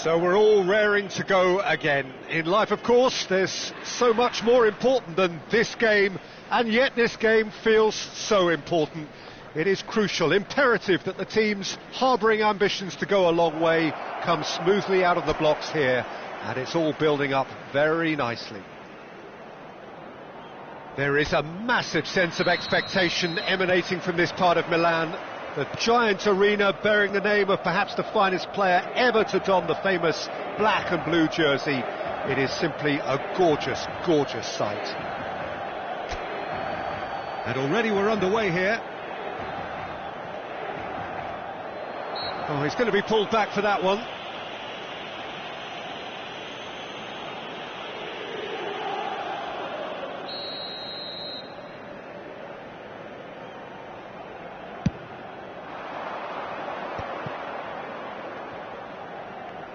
So we're all raring to go again. In life, of course, there's so much more important than this game, and yet this game feels so important. It is crucial, imperative that the teams harbouring ambitions to go a long way come smoothly out of the blocks here, and it's all building up very nicely. There is a massive sense of expectation emanating from this part of Milan. The giant arena bearing the name of perhaps the finest player ever to don the famous black and blue jersey. It is simply a gorgeous, gorgeous sight. And already we're underway here. Oh, he's going to be pulled back for that one.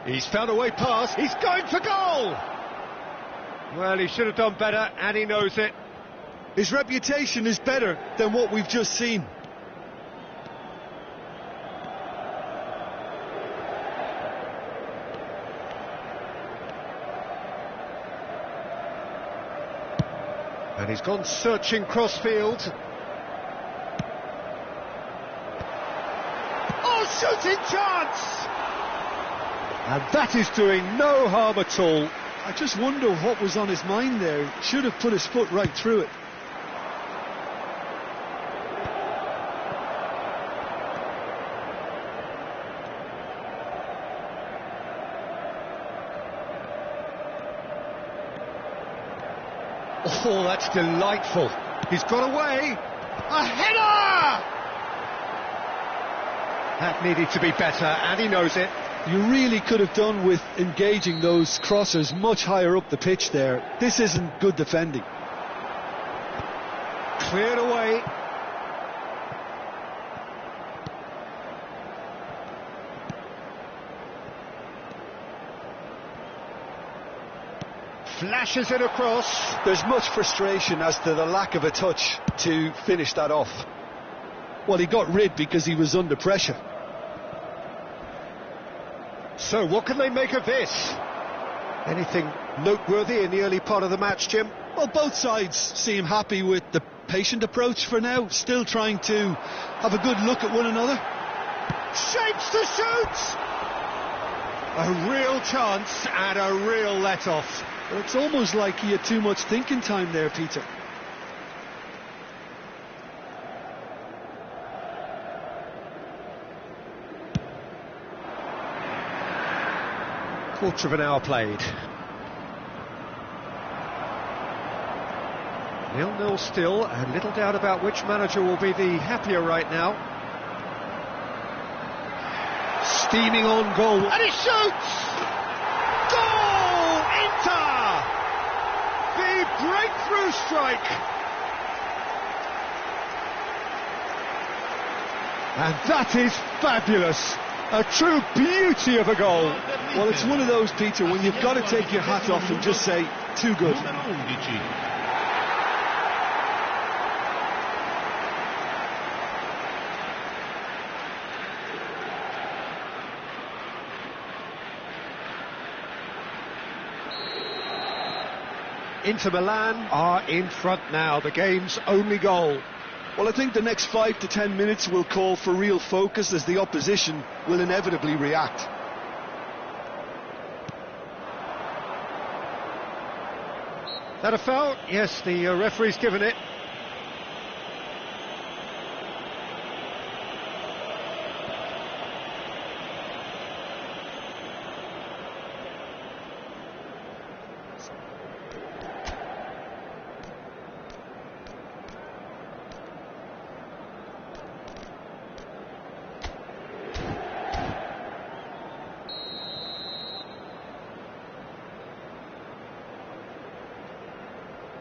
He's found a way past, he's going for goal! Well, he should have done better, and he knows it. His reputation is better than what we've just seen. And he's gone searching crossfield. Oh, shooting chance! And that is doing no harm at all. I just wonder what was on his mind there. Should have put his foot right through it. Oh, that's delightful. He's got away. A header! That needed to be better, and he knows it. You really could have done with engaging those crossers much higher up the pitch there. This isn't good defending. Cleared away. Flashes it across. There's much frustration as to the lack of a touch to finish that off. Well, he got rid because he was under pressure. So, what can they make of this? Anything noteworthy in the early part of the match, Jim? Well, both sides seem happy with the patient approach for now, still trying to have a good look at one another. Shapes to shoot! A real chance and a real let-off. Well, it's almost like he had too much thinking time there, Peter. Quarter of an hour played. 0-0 still, and little doubt about which manager will be the happier right now. Steaming on goal, and he shoots! Goal! Inter! The breakthrough strike! And that is fabulous! A true beauty of a goal. Well, it's one of those, Peter, when you've got to take your hat off and just say, too good. Inter Milan are in front now, the game's only goal. Well, I think the next 5 to 10 minutes will call for real focus as the opposition will inevitably react. That a foul? Yes, the referee's given it.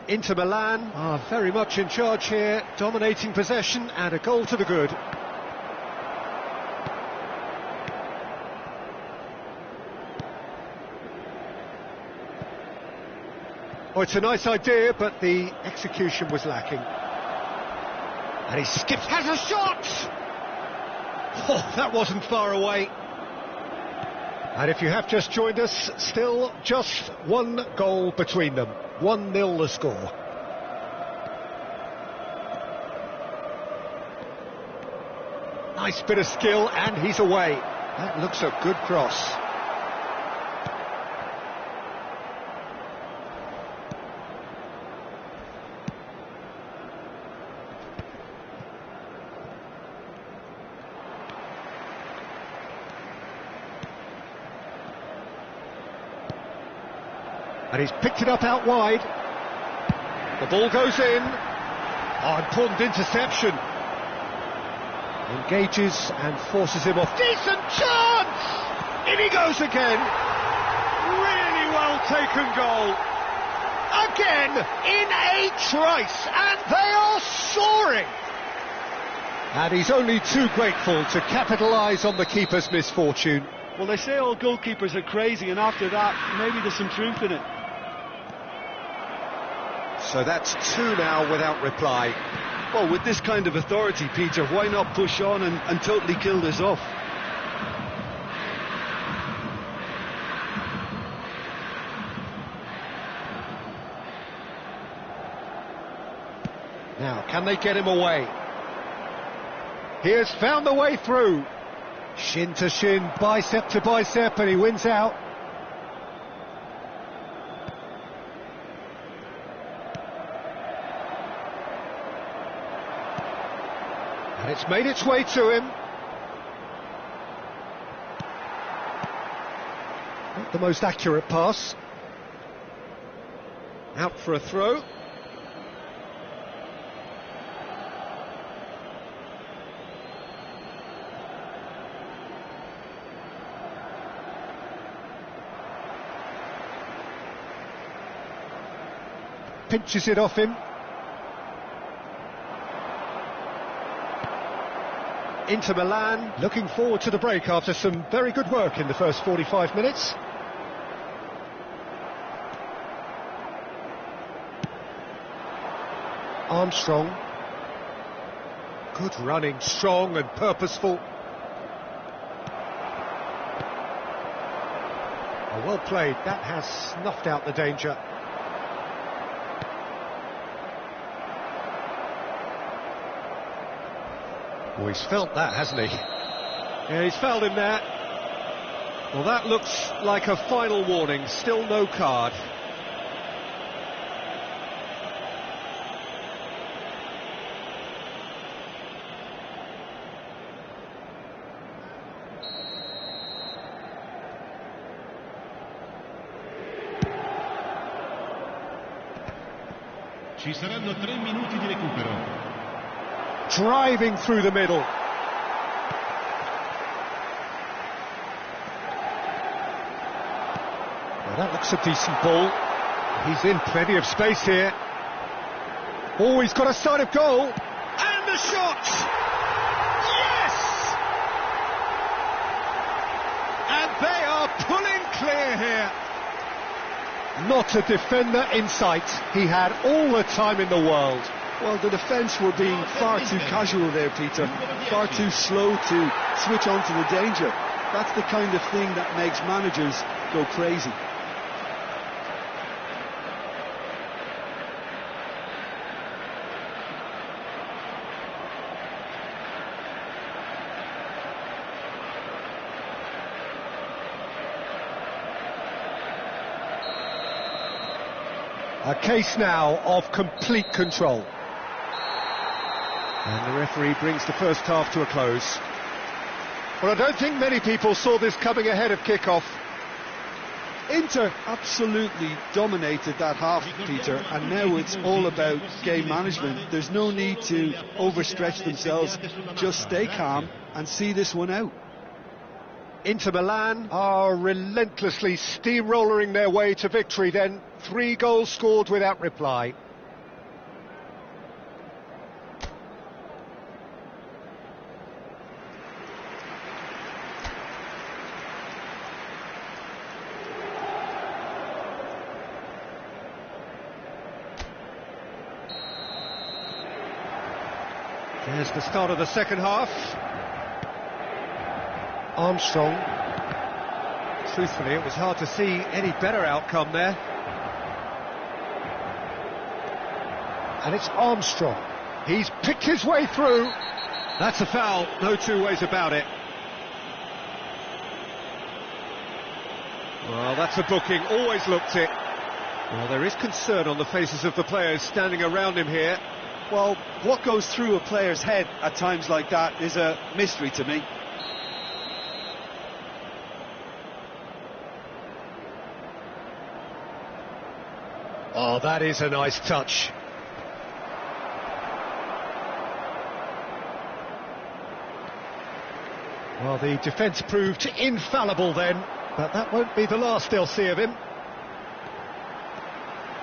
Inter Milan are very much in charge here, dominating possession and a goal to the good. Oh, it's a nice idea, but the execution was lacking. And he skips, has a shot! Oh, that wasn't far away. And if you have just joined us, still just one goal between them. 1-0 the score. Nice bit of skill, and he's away. That looks a good cross. And he's picked it up out wide. The ball goes in. Oh, important interception. Engages and forces him off. Decent chance! In he goes again. Really well taken goal. Again, in a trice, and they are soaring. And he's only too grateful to capitalise on the keeper's misfortune. Well, they say all goalkeepers are crazy, and after that, maybe there's some truth in it. So that's 2 now without reply. Well, with this kind of authority, Peter, why not push on and totally kill this off? Now, can they get him away? He has found the way through. Shin to shin, bicep to bicep, and he wins out. And it's made its way to him. Not the most accurate pass. Out for a throw. Pinches it off him. Inter Milan looking forward to the break after some very good work in the first 45 minutes. Armstrong. Good running, strong and purposeful. Oh, well played, that has snuffed out the danger. Well, he's felt that, hasn't he? Yeah, he's felt him there. Well, that looks like a final warning. Still no card. Ci saranno 3 minuti di recupero. Driving through the middle. Well, that looks a decent ball. He's in plenty of space here. Oh, he's got a sight of goal. And the shot! Yes! And they are pulling clear here. Not a defender in sight. He had all the time in the world. Well, the defence were being far too casual there, Peter. Far too slow to switch on to the danger. That's the kind of thing that makes managers go crazy. A case now of complete control. And the referee brings the first half to a close. Well, I don't think many people saw this coming ahead of kick-off. Inter absolutely dominated that half, Peter, and now it's all about game management. There's no need to overstretch themselves. Just stay calm and see this one out. Inter Milan are relentlessly steamrolling their way to victory then. 3 goals scored without reply. Here's the start of the second half. Armstrong truthfully, it was hard to see any better outcome there. And it's Armstrong. He's picked his way through. That's a foul, no two ways about it. Well, that's a booking, always looked it. Well, there is concern on the faces of the players standing around him here. Well, what goes through a player's head at times like that is a mystery to me. Oh, that is a nice touch. Well, the defence proved infallible then, but that won't be the last they'll see of him.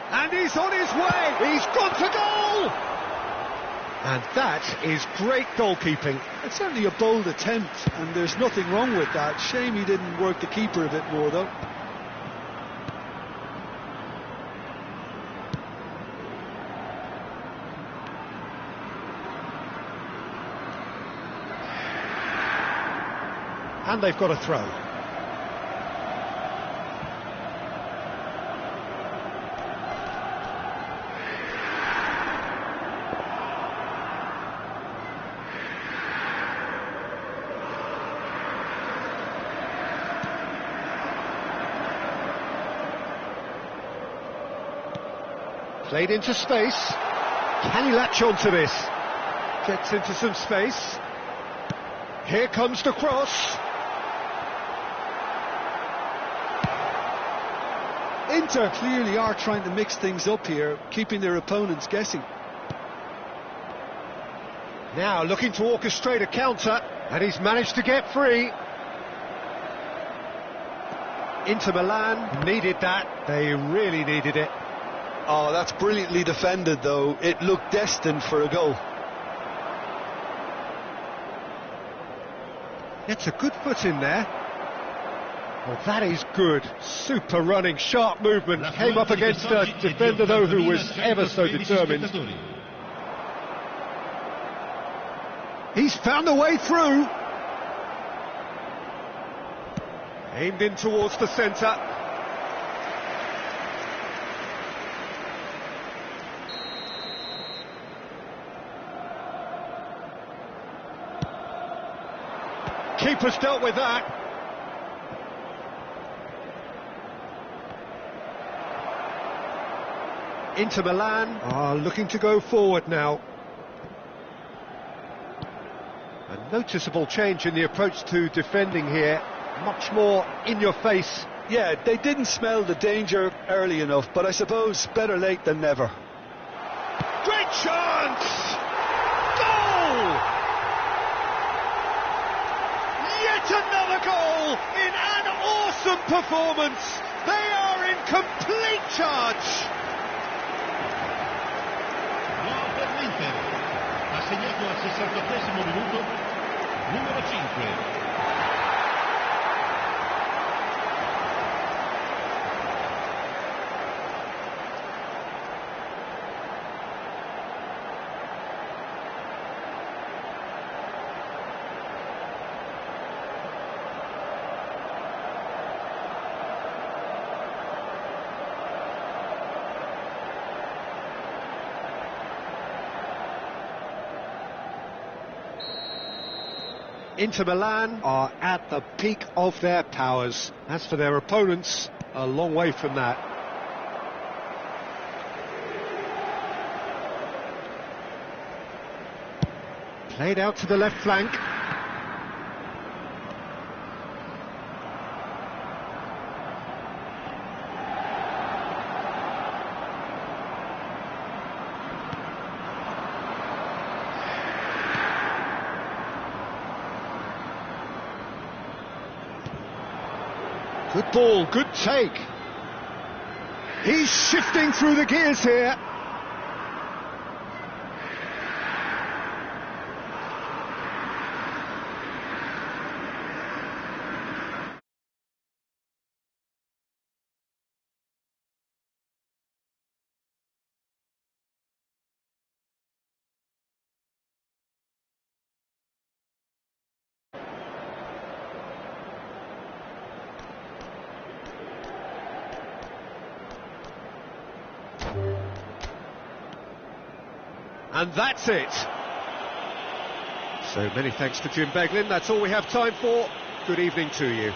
And he's on his way! He's gone for goal! And that is great goalkeeping. It's certainly a bold attempt, and there's nothing wrong with that. Shame he didn't work the keeper a bit more, though. And they've got a throw. Played into space. Can he latch on to this? Gets into some space. Here comes the cross. Inter clearly are trying to mix things up here, keeping their opponents guessing. Now looking to orchestrate a counter, and he's managed to get free. Inter Milan needed that. They really needed it. Oh, that's brilliantly defended, though. It looked destined for a goal. It's a good foot in there. Well, that is good. Super running, sharp movement. Came up against a defender, though, who was ever so determined. He's found a way through. Aimed in towards the centre. Keeper's dealt with that. Inter Milan are looking to go forward now. A noticeable change in the approach to defending here. Much more in your face. Yeah, they didn't smell the danger early enough, but I suppose better late than never. Great chance! Goal! Yet another goal in an awesome performance. They are in complete charge. Ha segnato al 68esimo minuto numero 5. Inter Milan are at the peak of their powers. As for their opponents, a long way from that. Played out to the left flank. Good ball, good take. He's shifting through the gears here. And that's it. So many thanks to Jim Beglin. That's all we have time for. Good evening to you.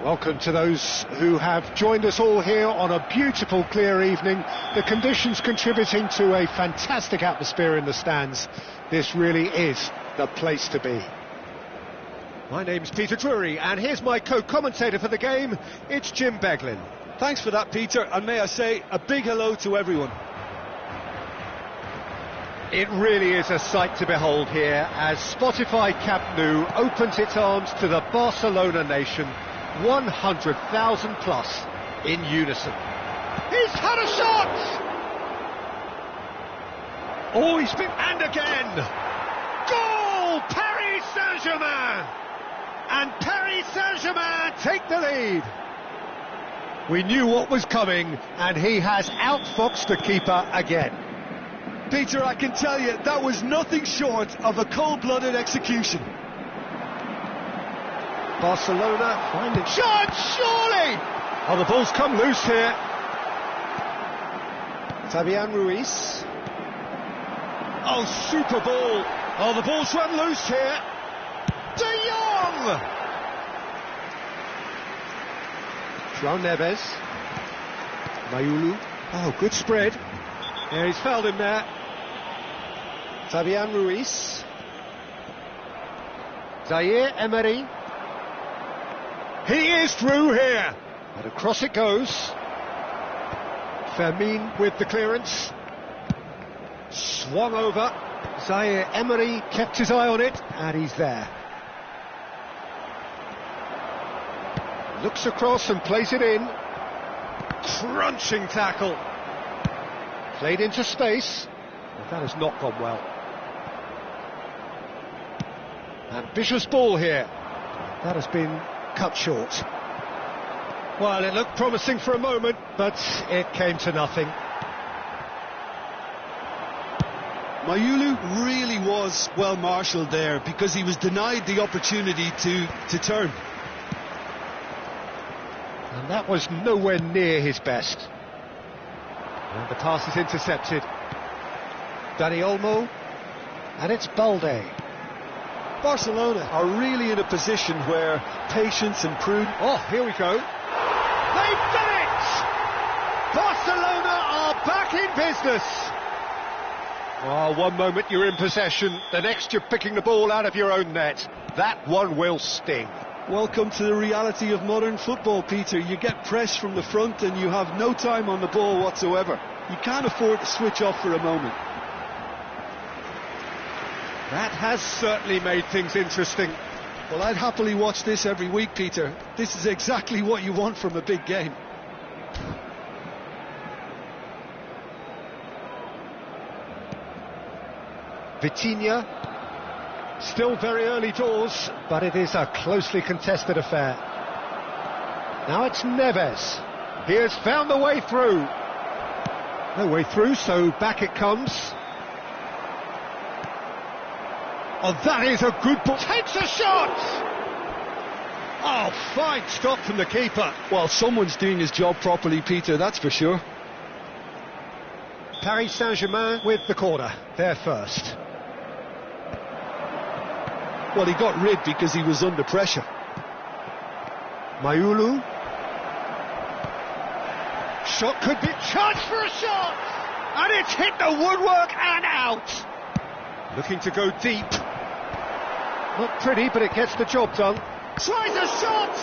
Welcome to those who have joined us all here on a beautiful, clear evening. The conditions contributing to a fantastic atmosphere in the stands. This really is the place to be. My name's Peter Drury, and here's my co-commentator for the game. It's Jim Beglin. Thanks for that, Peter, and may I say a big hello to everyone. It really is a sight to behold here as Spotify Camp Nou opens its arms to the Barcelona nation. 100,000 plus in unison. He's had a shot! Oh, he's been... and again! Goal! Paris Saint-Germain! And Paris Saint-Germain take the lead. We knew what was coming, and he has outfoxed the keeper again. Peter, I can tell you, that was nothing short of a cold-blooded execution. Barcelona finding shot, surely! Oh, the ball's come loose here. Fabian Ruiz. Oh, super ball. Oh, the ball's run loose here. De Jong! João Neves. Mayulu. Oh, good spread. Yeah, he's fouled him there. Fabian Ruiz. Zaire Emery. He is through here. And across it goes. Fermin with the clearance. Swung over. Zaire Emery kept his eye on it, and he's there. Looks across and plays it in. Crunching tackle. Played into space. But that has not gone well. Ambitious ball here. That has been cut short. Well, it looked promising for a moment, but it came to nothing. Mayulu really was well marshalled there because he was denied the opportunity to turn. And that was nowhere near his best. And the pass is intercepted. Dani Olmo, and it's Balde. Barcelona are really in a position where patience and prudence... Oh, here we go. They've done it! Barcelona are back in business. Oh, one moment you're in possession, the next you're picking the ball out of your own net. That one will sting. Welcome to the reality of modern football, Peter. You get pressed from the front and you have no time on the ball whatsoever. You can't afford to switch off for a moment. That has certainly made things interesting. Well, I'd happily watch this every week, Peter. This is exactly what you want from a big game. Vitinha, still very early doors, but it is a closely contested affair. Now it's Neves. He has found the way through. No way through, so back it comes. Oh, that is a good ball. Takes a shot! Oh, fine stop from the keeper. Well, someone's doing his job properly, Peter, that's for sure. Paris Saint-Germain with the corner. They're first. Well, he got rid because he was under pressure. Mayulu. Shot could be... Chance for a shot! And it's hit the woodwork and out! Looking to go deep. Not pretty, but it gets the job done. Tries a shot!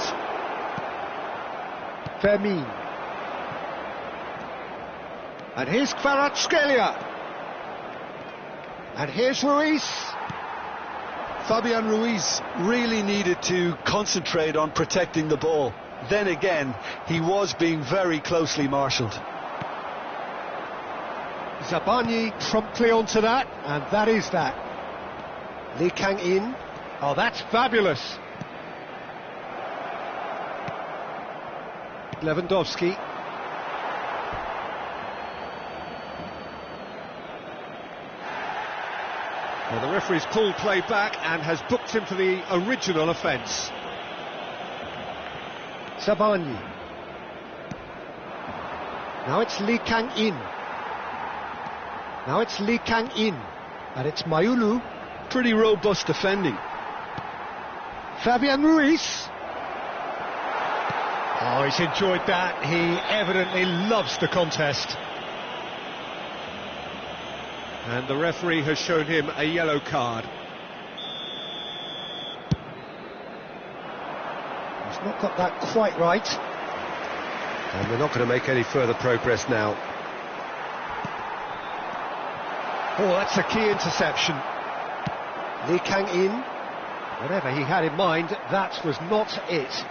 Fermin. And here's Kvaratskhelia. And here's Ruiz. Fabian Ruiz really needed to concentrate on protecting the ball. Then again, he was being very closely marshalled. Zabani promptly onto that, and that is that. Lee Kang-in. Oh, that's fabulous. Lewandowski. Well, the referee's pulled play back and has booked him for the original offence. Zabani. Now it's Lee Kang-in. Now it's Lee Kang-in. And it's Mayulu. Pretty robust defending. Fabian Ruiz. Oh, he's enjoyed that. He evidently loves the contest. And the referee has shown him a yellow card. He's not got that quite right. And we're not going to make any further progress now. Oh, that's a key interception. Lee Kang-in. Whatever he had in mind, that was not it.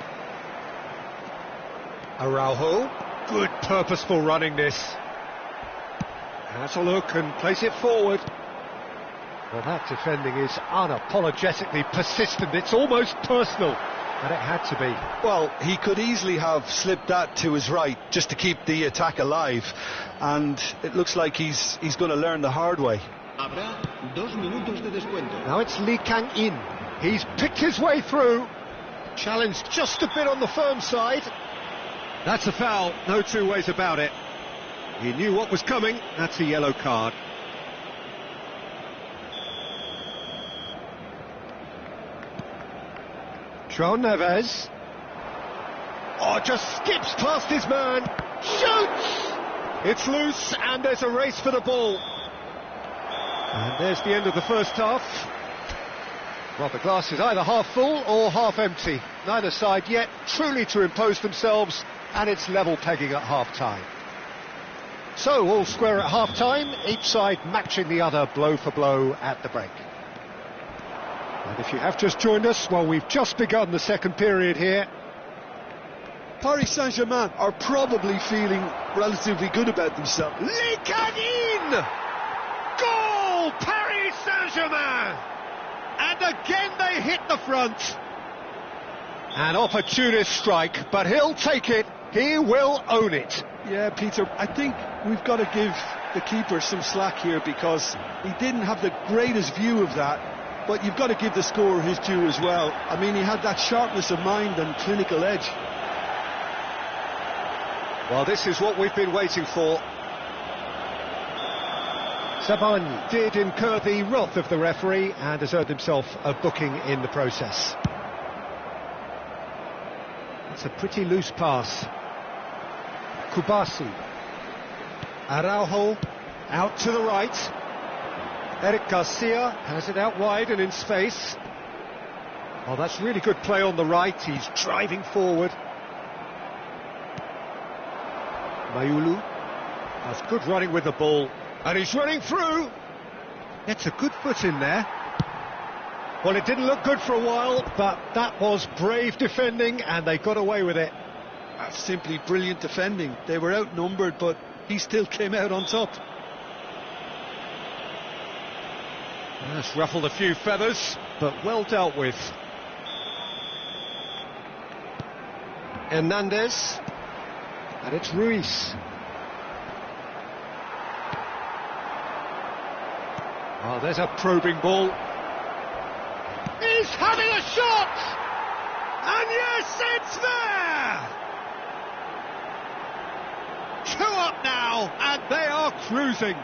Araujo. Good purposeful running this. Has a look and plays it forward. Well, that defending is unapologetically persistent. It's almost personal, and it had to be. Well, he could easily have slipped that to his right just to keep the attack alive, and it looks like he's going to learn the hard way. Now it's Lee Kang-in. He's picked his way through. Challenged just a bit on the firm side. That's a foul, no two ways about it. He knew what was coming. That's a yellow card. João Neves. Oh, just skips past his man. Shoots! It's loose, and there's a race for the ball. And there's the end of the first half. Well, the glass is either half full or half empty. Neither side yet truly to impose themselves, and it's level pegging at half-time. So, all square at half-time, each side matching the other blow for blow at the break. And if you have just joined us, well, we've just begun the second period here. Paris Saint-Germain are probably feeling relatively good about themselves. Likanin! Goal! Paris Saint-Germain! And again they hit the front. An opportunist strike, but he'll take it. He will own it. Yeah, Peter, I think we've got to give the keeper some slack here because he didn't have the greatest view of that, but you've got to give the scorer his due as well. I mean, he had that sharpness of mind and clinical edge. Well, this is what we've been waiting for. Sabani did incur the wrath of the referee and has earned himself a booking in the process. It's a pretty loose pass. Kubasi. Araujo out to the right. Eric Garcia has it out wide and in space. Oh, that's really good play on the right. He's driving forward. Mayulu has good running with the ball. And he's running through. It's a good foot in there. Well, it didn't look good for a while, but that was brave defending and they got away with it. That's simply brilliant defending. They were outnumbered, but he still came out on top. That's ruffled a few feathers, but well dealt with. Hernandez. And it's Ruiz. Oh, there's a probing ball. He's having a shot! And yes, it's there! 2 up now, and they are cruising.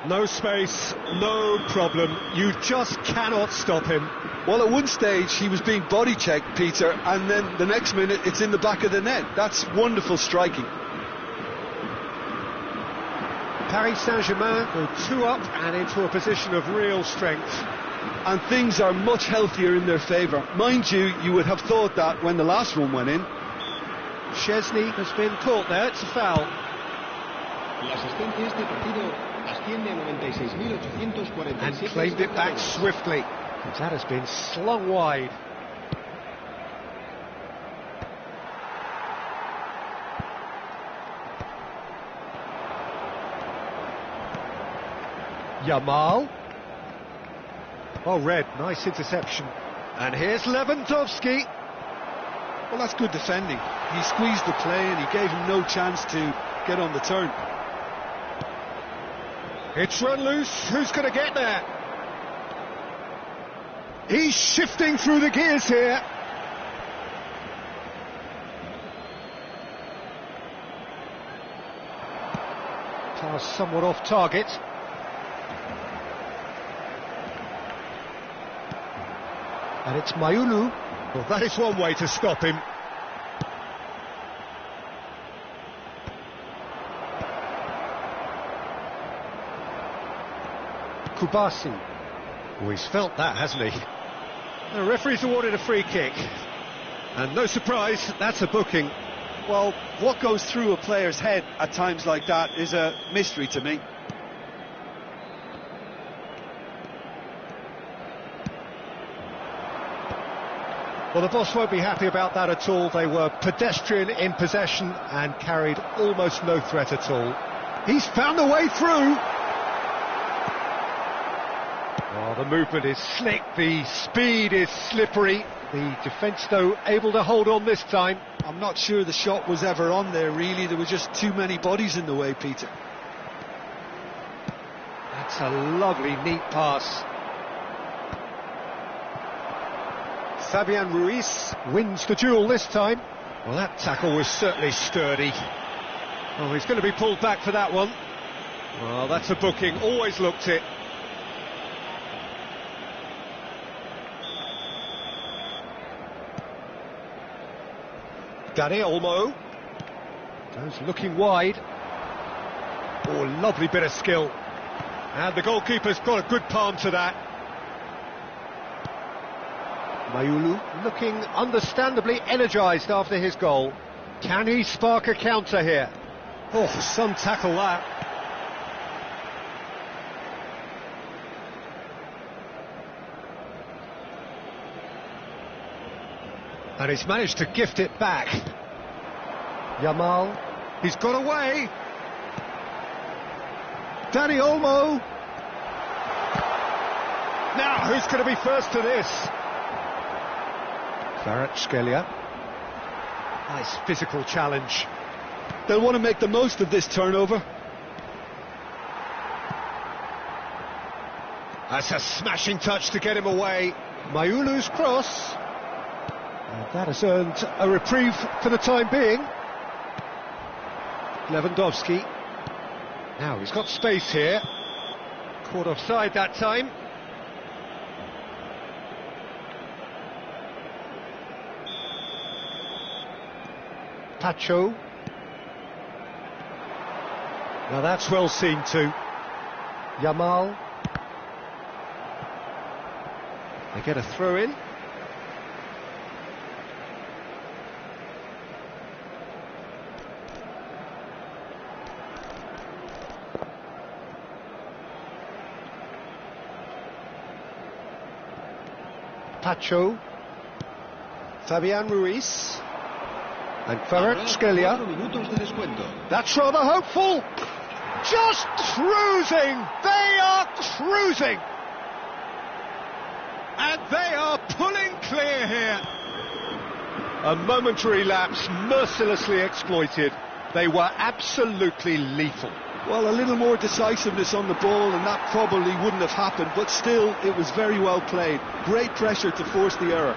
No space, no problem. You just cannot stop him. Well, at one stage he was being body checked, Peter, and then the next minute it's in the back of the net. That's wonderful striking. Paris Saint-Germain go 2 up and into a position of real strength. And things are much healthier in their favour. Mind you, you would have thought that when the last one went in. Chesney has been caught there, it's a foul. And claimed it back swiftly. That has been slung wide. Yamal. Oh, Red, nice interception. And here's Lewandowski. Well, that's good defending. He squeezed the play and he gave him no chance to get on the turn. It's run loose. Who's going to get there? He's shifting through the gears here. Pass somewhat off target. And it's Mayulu. Well, that is one way to stop him. Kubasi. Oh, he's felt that, hasn't he? The referee's awarded a free kick. And no surprise, that's a booking. Well, what goes through a player's head at times like that is a mystery to me. Well, the boss won't be happy about that at all. They were pedestrian in possession and carried almost no threat at all. He's found a way through. Oh, the movement is slick, the speed is slippery. The defence, though, able to hold on this time. I'm not sure the shot was ever on there, really. There were just too many bodies in the way, Peter. That's a lovely, neat pass. Fabian Ruiz wins the duel this time. Well, that tackle was certainly sturdy. Oh, he's going to be pulled back for that one. Well, that's a booking, always looked it. Dani Olmo goes looking wide. Oh, lovely bit of skill. And the goalkeeper's got a good palm to that. Mayulu looking understandably energised after his goal. Can he spark a counter here? Oh, some tackle that. And he's managed to gift it back. Yamal, he's got away. Danny Olmo. Now, who's going to be first to this? Kvaratskhelia. Nice physical challenge. They'll want to make the most of this turnover. That's a smashing touch to get him away. Mayulu's cross. And that has earned a reprieve for the time being. Lewandowski. Now he's got space here. Caught offside that time. Pacho. Now that's well seen too. Yamal. They get a throw in. Pacho. Fabian Ruiz. And Kvaratskhelia. That's rather hopeful. Just cruising. They are cruising. And they are pulling clear here. A momentary lapse mercilessly exploited. They were absolutely lethal. Well, a little more decisiveness on the ball and that probably wouldn't have happened, but still it was very well played. Great pressure to force the error.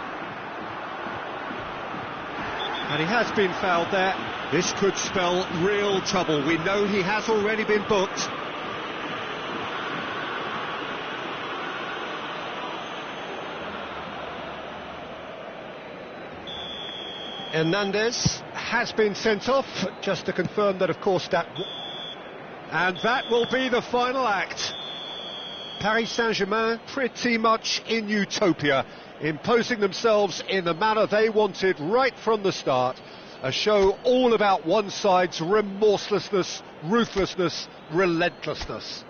And he has been fouled there. This could spell real trouble. We know he has already been booked. Hernandez has been sent off, just to confirm that, of course, that... And that will be the final act. Paris Saint-Germain pretty much in utopia, imposing themselves in the manner they wanted right from the start. A show all about one side's remorselessness, ruthlessness, relentlessness.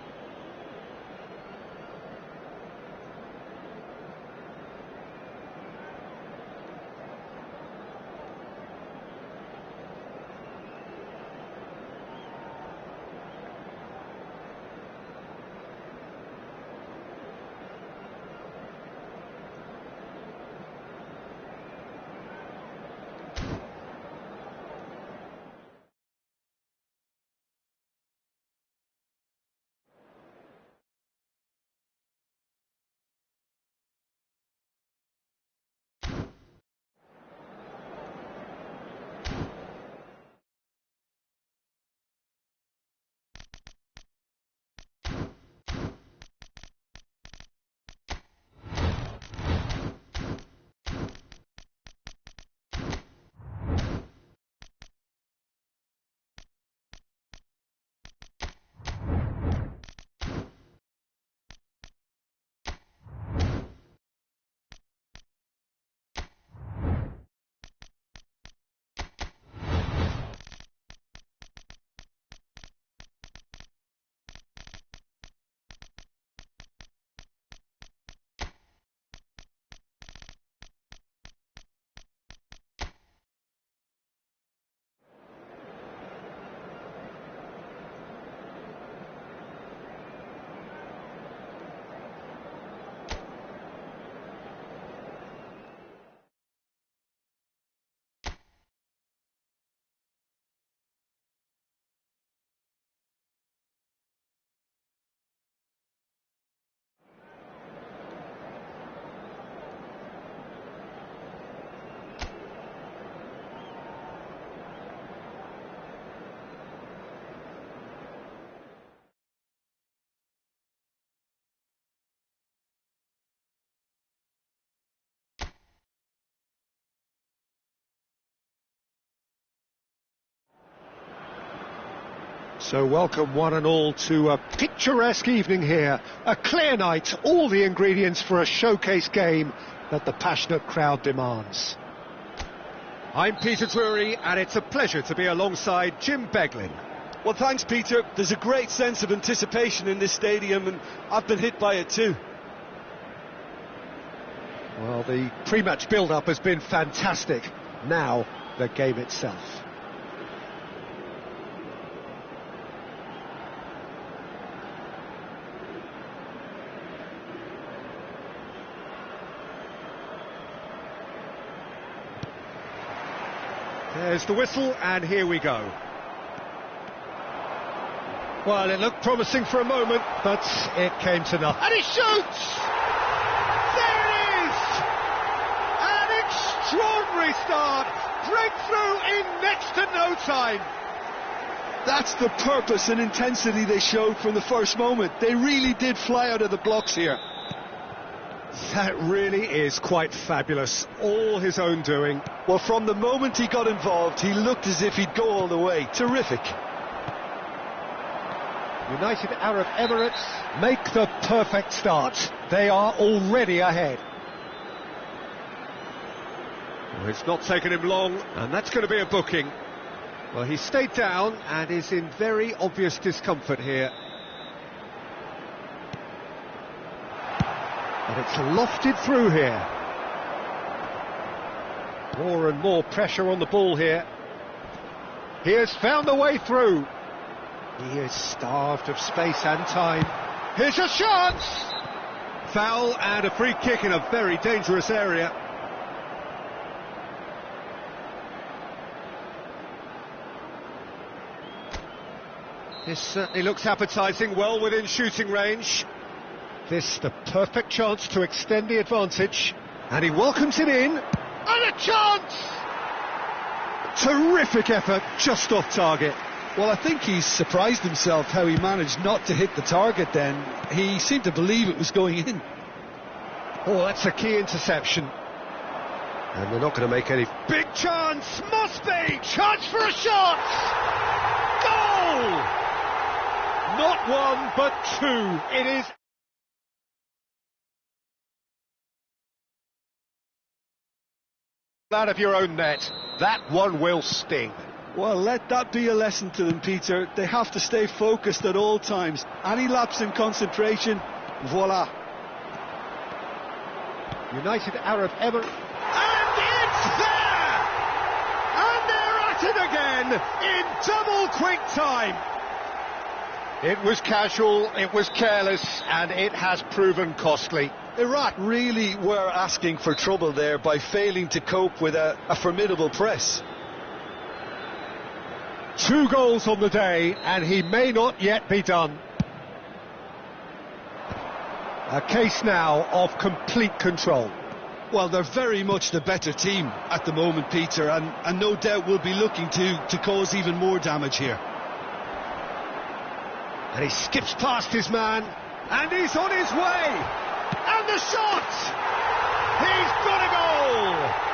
So welcome one and all to a picturesque evening here, a clear night, all the ingredients for a showcase game that the passionate crowd demands. I'm Peter Drury and it's a pleasure to be alongside Jim Beglin. Well, thanks, Peter. There's a great sense of anticipation in this stadium, and I've been hit by it too. Well, the pre-match build-up has been fantastic. Now, the game itself. There's the whistle, and here we go. Well, it looked promising for a moment, but it came to nothing. And he shoots! There it is! An extraordinary start! Breakthrough in next to no time! That's the purpose and intensity they showed from the first moment. They really did fly out of the blocks here. That really is quite fabulous. All his own doing. Well, from the moment he got involved, he looked as if he'd go all the way. Terrific. United Arab Emirates make the perfect start. They are already ahead. Well, it's not taken him long, and that's going to be a booking. Well, he stayed down and is in very obvious discomfort here. But it's lofted through here. More and more pressure on the ball here. He has found a way through. He is starved of space and time. Here's a chance! Foul and a free kick in a very dangerous area. This certainly looks appetising, well within shooting range. This the perfect chance to extend the advantage. And he welcomes it in. And a chance! Terrific effort, just off target. Well, I think he's surprised himself how he managed not to hit the target then. He seemed to believe it was going in. Oh, that's a key interception. And they're not going to make any... Big chance! Must be! Chance for a shot! Goal! Not one, but two. It is... out of your own net. That one will sting. Well, let that be a lesson to them, Peter. They have to stay focused at all times. Any lapse in concentration, voila. United Arab Emirates. And it's there! And they're at it again in double quick time. It was casual, it was careless, and it has proven costly. Iraq really were asking for trouble there by failing to cope with a formidable press. 2 goals on the day, and he may not yet be done. A case now of complete control. Well, they're very much the better team at the moment, Peter, and no doubt will be looking to cause even more damage here. And he skips past his man, and he's on his way! And the shot! He's got a goal!